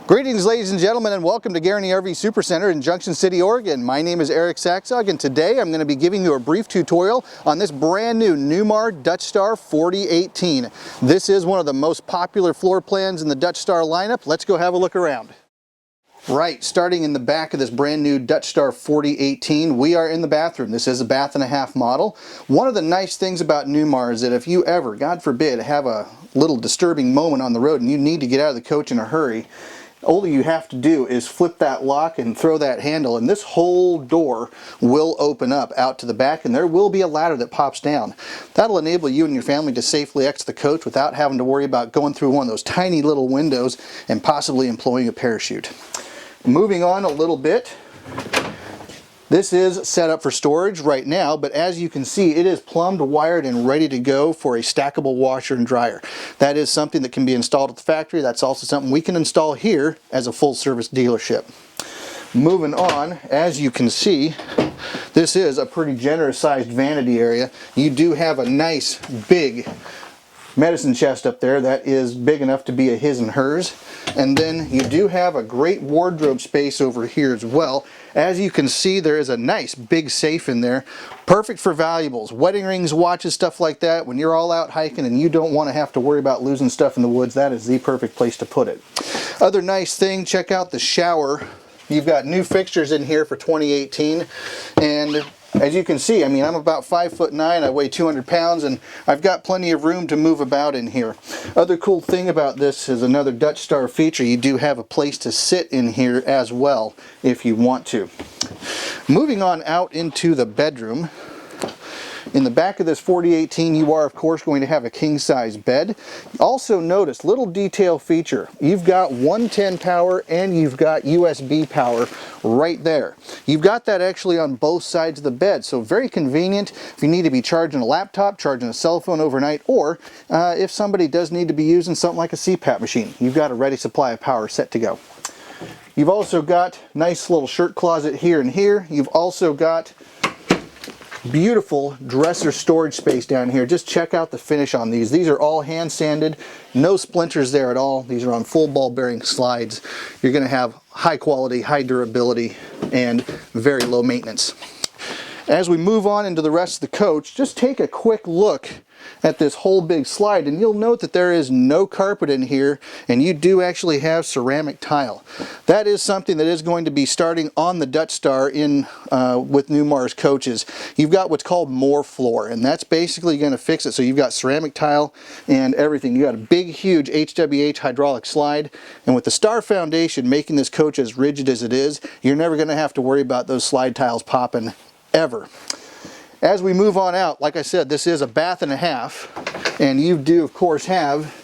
Greetings, ladies and gentlemen, and welcome to Guaranty RV Supercenter in Junction City, Oregon. My name is Erik.Sakshaug, and today I'm going to be giving you a brief tutorial on this brand new Newmar Dutch Star 4018. This is one of the most popular floor plans in the Dutch Star lineup. Let's go have a look around. Right, starting in the back of this brand new Dutch Star 4018, we are in the bathroom. This is a bath and a half model. One of the nice things about Newmar is that if you ever, God forbid, have a little disturbing moment on the road and you need to get out of the coach in a hurry, all you have to do is flip that lock and throw that handle, and this whole door will open up out to the back, and there will be a ladder that pops down. That'll enable you and your family to safely exit the coach without having to worry about going through one of those tiny little windows and possibly employing a parachute. Moving on a little bit, this is set up for storage right now, but as you can see, it is plumbed, wired, and ready to go for a stackable washer and dryer. That is something that can be installed at the factory. That's also something we can install here as a full-service dealership. Moving on, as you can see, this is a pretty generous sized vanity area. You do have a nice big medicine chest up there that is big enough to be a his and hers, and then you do have a great wardrobe space over here as well. As you can see, there is a nice big safe in there, perfect for valuables, wedding rings, watches, stuff like that. When you're all out hiking and you don't want to have to worry about losing stuff in the woods, that is the perfect place to put it. Other nice thing, check out the shower. You've got new fixtures in here for 2018, and as you can see, I mean, I'm about 5'9", I weigh 200 pounds, and I've got plenty of room to move about in here. Other cool thing about this is another Dutch Star feature. You do have a place to sit in here as well if you want to. Moving on out into the bedroom. In the back of this 4018, you are of course going to have a king-size bed. Also notice, little detail feature, you've got 110 power and you've got USB power right there. You've got that actually on both sides of the bed, so very convenient if you need to be charging a laptop, charging a cell phone overnight, or if somebody does need to be using something like a CPAP machine. You've got a ready supply of power set to go. You've also got nice little shirt closet here and here. You've also got beautiful dresser storage space down here. Just check out the finish on these. These are all hand sanded, no splinters there at all. These are on full ball bearing slides. You're going to have high quality, high durability, and very low maintenance. As we move on into the rest of the coach, just take a quick look at this whole big slide, and you'll note that there is no carpet in here, and you do actually have ceramic tile. That is something that is going to be starting on the Dutch Star in with Newmar's coaches. You've got what's called more floor, and that's basically going to fix it. So you've got ceramic tile and everything. You got a big, huge HWH hydraulic slide, and with the Star foundation making this coach as rigid as it is, you're never going to have to worry about those slide tiles popping ever. As we move on out, like I said, this is a bath and a half, and you do of course have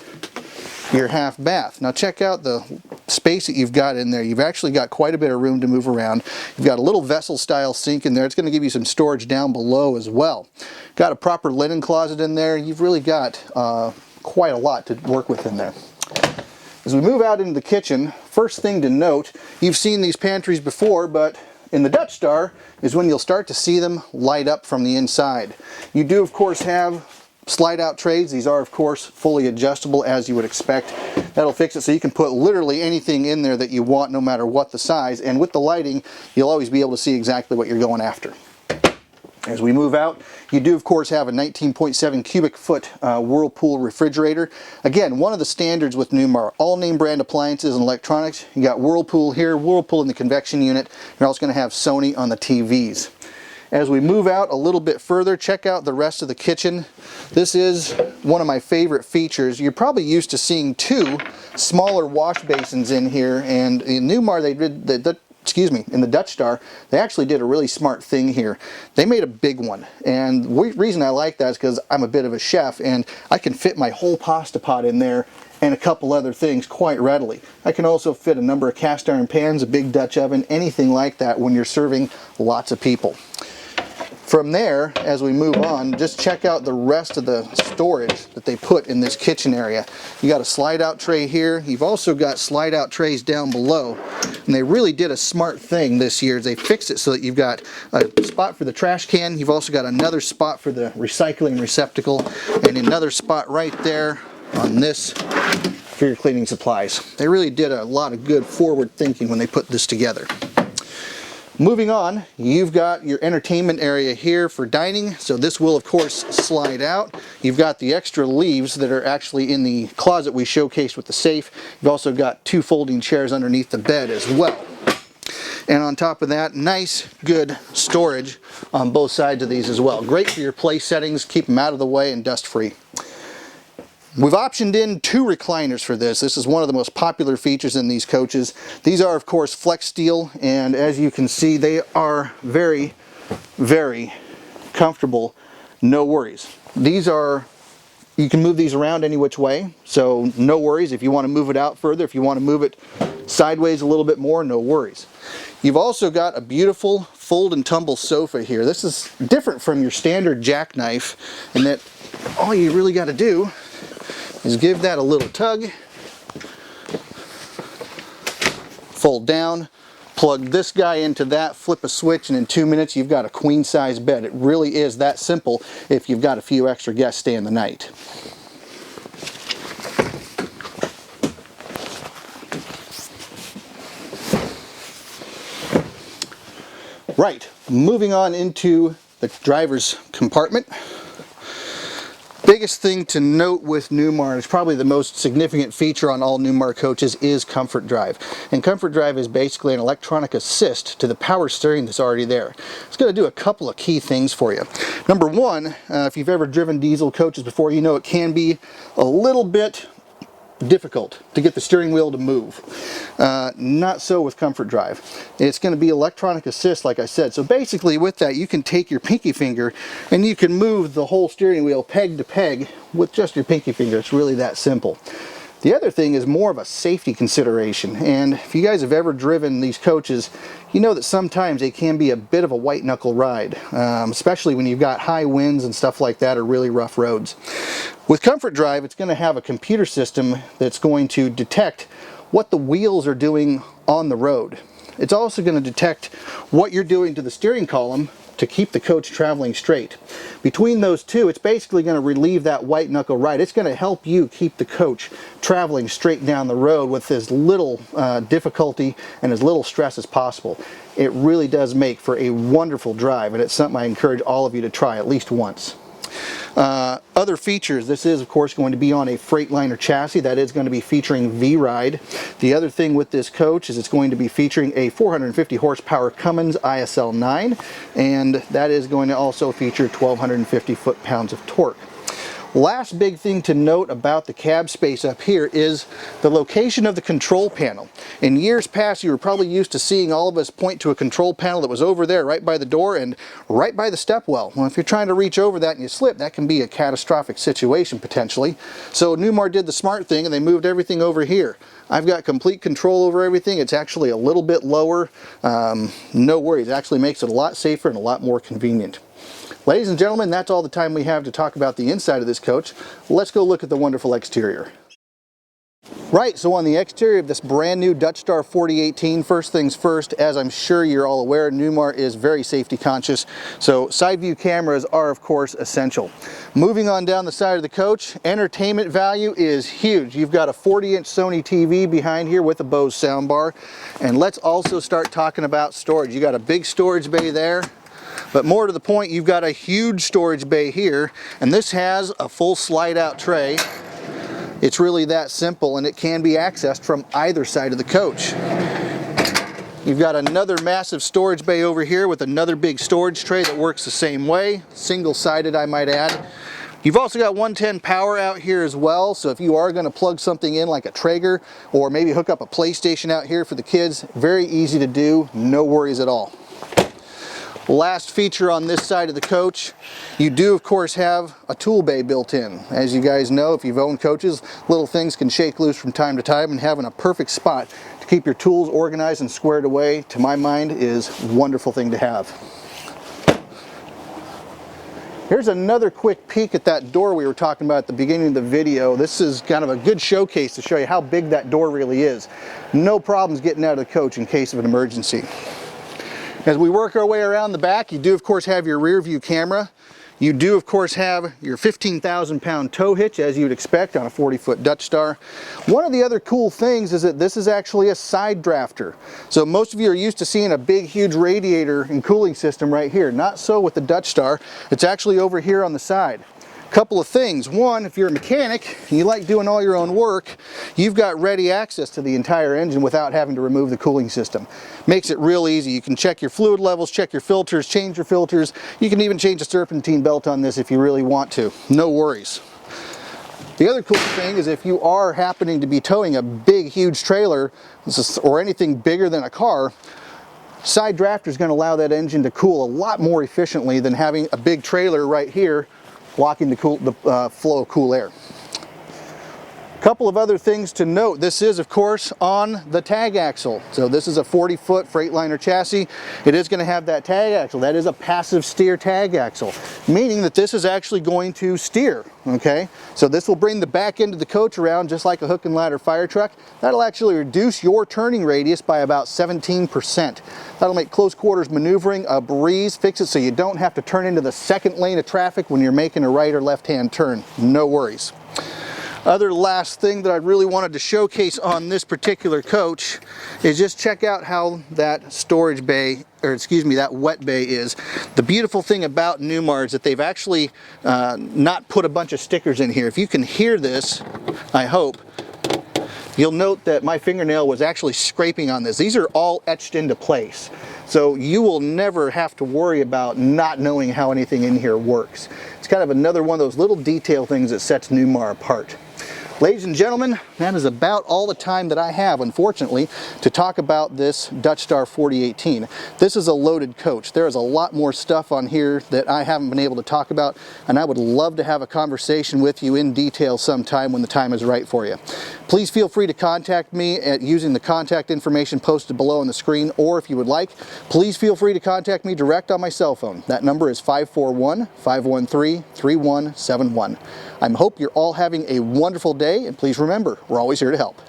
your half bath. Now check out the space that you've got in there. You've actually got quite a bit of room to move around. You've got a little vessel style sink in there. It's going to give you some storage down below as well. Got a proper linen closet in there. You've really got quite a lot to work with in there. As we move out into the kitchen, first thing to note, you've seen these pantries before, but in the Dutch Star is when you'll start to see them light up from the inside. You do of course have slide out trays. These are of course fully adjustable as you would expect. That'll fix it so you can put literally anything in there that you want no matter what the size, and with the lighting you'll always be able to see exactly what you're going after. As we move out, you do of course have a 19.7 cubic foot Whirlpool Refrigerator. Again, one of the standards with Newmar, all name brand appliances and electronics. You got Whirlpool here, Whirlpool in the convection unit. You're also going to have Sony on the TVs. As we move out a little bit further, check out the rest of the kitchen. This is one of my favorite features. You're probably used to seeing two smaller wash basins in here, and in Newmar they did in the Dutch Star, they actually did a really smart thing here. They made a big one, and the reason I like that is because I'm a bit of a chef and I can fit my whole pasta pot in there and a couple other things quite readily. I can also fit a number of cast iron pans, a big Dutch oven, anything like that when you're serving lots of people. From there, as we move on, just check out the rest of the storage that they put in this kitchen area. You got a slide out tray here. You've also got slide out trays down below. And they really did a smart thing this year. They fixed it so that you've got a spot for the trash can. You've also got another spot for the recycling receptacle and another spot right there on this for your cleaning supplies. They really did a lot of good forward thinking when they put this together. Moving on, you've got your entertainment area here for dining, so this will of course slide out. You've got the extra leaves that are actually in the closet we showcased with the safe. You've also got 2 folding chairs underneath the bed as well. And on top of that, nice, good storage on both sides of these as well. Great for your place settings, keep them out of the way and dust free. We've optioned in 2 recliners for this. This is one of the most popular features in these coaches. These are of course flex steel, and as you can see they are very, very comfortable, no worries. These are, you can move these around any which way, so no worries. If you want to move it out further, if you want to move it sideways a little bit more, no worries. You've also got a beautiful fold and tumble sofa here. This is different from your standard jackknife in that all you really got to do is give that a little tug, fold down, plug this guy into that, flip a switch, and in 2 minutes you've got a queen size bed. It really is that simple if you've got a few extra guests staying the night. Right, moving on into the driver's compartment. Biggest thing to note with Newmar, is probably the most significant feature on all Newmar coaches, is Comfort Drive. And Comfort Drive is basically an electronic assist to the power steering that's already there. It's going to do a couple of key things for you. Number one, if you've ever driven diesel coaches before, you know it can be a little bit difficult to get the steering wheel to move. Not so with Comfort Drive. It's going to be electronic assist, like I said. So basically with that, you can take your pinky finger and you can move the whole steering wheel peg to peg with just your pinky finger. It's really that simple. The other thing is more of a safety consideration, and if you guys have ever driven these coaches, you know that sometimes they can be a bit of a white knuckle ride, especially when you've got high winds and stuff like that, or really rough roads. With Comfort Drive, it's going to have a computer system that's going to detect what the wheels are doing on the road. It's also going to detect what you're doing to the steering column to keep the coach traveling straight. Between those two, it's basically going to relieve that white knuckle ride. It's going to help you keep the coach traveling straight down the road with as little difficulty and as little stress as possible. It really does make for a wonderful drive, and it's something I encourage all of you to try at least once. Other features, this is of course going to be on a Freightliner chassis that is going to be featuring V-Ride. The other thing with this coach is it's going to be featuring a 450 horsepower Cummins ISL 9, and that is going to also feature 1,250 foot-pounds of torque. Last big thing to note about the cab space up here is the location of the control panel. In years past, you were probably used to seeing all of us point to a control panel that was over there right by the door and right by the stepwell. Well, if you're trying to reach over that and you slip, that can be a catastrophic situation potentially. So Newmar did the smart thing and they moved everything over here. I've got complete control over everything. It's actually a little bit lower. No worries, it actually makes it a lot safer and a lot more convenient. Ladies and gentlemen, that's all the time we have to talk about the inside of this coach. Let's go look at the wonderful exterior. Right, so on the exterior of this brand new Dutch Star 4018, first things first, as I'm sure you're all aware, Newmar is very safety conscious, so side view cameras are of course essential. Moving on down the side of the coach, entertainment value is huge. You've got a 40-inch Sony TV behind here with a Bose soundbar, and let's also start talking about storage. You got a big storage bay there. But more to the point, you've got a huge storage bay here, and this has a full slide out tray. It's really that simple, and it can be accessed from either side of the coach. You've got another massive storage bay over here with another big storage tray that works the same way, single-sided I might add. You've also got 110 power out here as well, so if you are going to plug something in like a Traeger or maybe hook up a PlayStation out here for the kids, very easy to do, no worries at all. Last feature on this side of the coach, you do of course have a tool bay built in. As you guys know, if you've owned coaches, little things can shake loose from time to time, and having a perfect spot to keep your tools organized and squared away, to my mind, is a wonderful thing to have. Here's another quick peek at that door we were talking about at the beginning of the video. This is kind of a good showcase to show you how big that door really is. No problems getting out of the coach in case of an emergency. As we work our way around the back, you do of course have your rear view camera. You do, of course, have your 15,000-pound tow hitch, as you would expect on a 40-foot Dutch Star. One of the other cool things is that this is actually a side drafter. So most of you are used to seeing a big, huge radiator and cooling system right here. Not so with the Dutch Star. It's actually over here on the side. Couple of things. One, if you're a mechanic and you like doing all your own work, you've got ready access to the entire engine without having to remove the cooling system. Makes it real easy. You can check your fluid levels, check your filters, change your filters. You can even change a serpentine belt on this if you really want to. No worries. The other cool thing is if you are happening to be towing a big, huge trailer or anything bigger than a car, side drafter is going to allow that engine to cool a lot more efficiently than having a big trailer right here blocking the flow of cool air. Couple of other things to note. This is, of course, on the tag axle. So this is a 40-foot Freightliner chassis. It is going to have that tag axle. That is a passive steer tag axle, meaning that this is actually going to steer, okay? So this will bring the back end of the coach around just like a hook and ladder fire truck. That'll actually reduce your turning radius by about 17%. That'll make close quarters maneuvering a breeze, fix it so you don't have to turn into the second lane of traffic when you're making a right or left-hand turn. No worries. Other last thing that I really wanted to showcase on this particular coach is just check out how that storage bay, or excuse me, that wet bay is. The beautiful thing about Newmar is that they've actually not put a bunch of stickers in here. If you can hear this, I hope, you'll note that my fingernail was actually scraping on this. These are all etched into place. So you will never have to worry about not knowing how anything in here works. It's kind of another one of those little detail things that sets Newmar apart. Ladies and gentlemen, that is about all the time that I have, unfortunately, to talk about this Dutch Star 4018. This is a loaded coach. There is a lot more stuff on here that I haven't been able to talk about, and I would love to have a conversation with you in detail sometime when the time is right for you. Please feel free to contact me using the contact information posted below on the screen, or if you would like, please feel free to contact me direct on my cell phone. That number is 541-513-3171. I hope you're all having a wonderful day, and please remember, we're always here to help.